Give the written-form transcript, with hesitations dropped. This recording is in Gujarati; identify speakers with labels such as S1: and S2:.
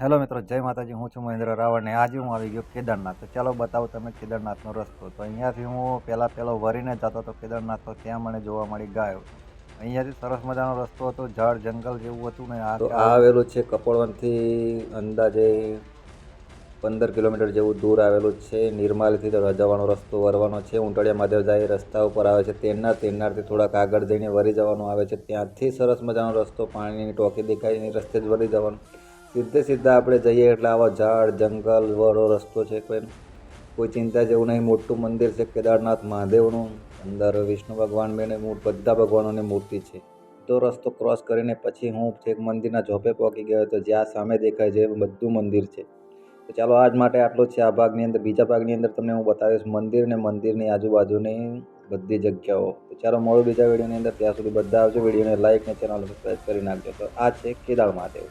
S1: હેલો મિત્રો, જય માતાજી. હું છું મહેન્દ્ર રાવળ ને આજે હું આવી ગયો કેદારનાથ. તો ચાલો બતાવું તમને કેદારનાથનો રસ્તો. તો અહીંયાથી હું પહેલો વરીને જતો હતો કેદારનાથ, તો ત્યાં મને જોવા મળી ગાયો. અહીંયાથી સરસ મજાનો રસ્તો હતો, ઝાડ જંગલ જેવું હતું ને
S2: તો આ આવેલું છે કપડવનથી અંદાજે 15 કિલોમીટર જેવું દૂર આવેલું છે. નિર્માલથી તો જવાનો રસ્તો વરવાનો છે. ઊંટડિયા મહાદેવ જાય રસ્તા ઉપર આવે છે તેરનારથી થોડાક આગળ જઈને વરી જવાનું આવે છે. ત્યાંથી સરસ મજાનો રસ્તો, પાણીની ટોકી દેખાય એની રસ્તે જ વરી જવાનું. સીધા આપણે જઈએ એટલે આવા ઝાડ જંગલ વાળો રસ્તો છે. કોઈ ચિંતા જેવું નહીં. મોટું મંદિર છે કેદારનાથ મહાદેવનું. અંદર વિષ્ણુ ભગવાન બધા ભગવાનોની મૂર્તિ છે. તો રસ્તો ક્રોસ કરીને પછી હું છેક મંદિરના ઝોપે પહોંચી ગયો હતો, જ્યાં સામે દેખાય છે બધું મંદિર છે. તો ચાલો આજ માટે આટલું જ છે. આ ભાગની અંદર, બીજા ભાગની અંદર તમને હું બતાવીશ મંદિર ને મંદિરની આજુબાજુની બધી જગ્યાઓ. તો ચાલો મળું બીજા વિડીયોની અંદર. ત્યાં સુધી બધા આવજો. વિડીયોને લાઈક ને ચેનલ સબસ્ક્રાઈબ કરી નાખજો. તો આ છે કેદાર મહાદેવ.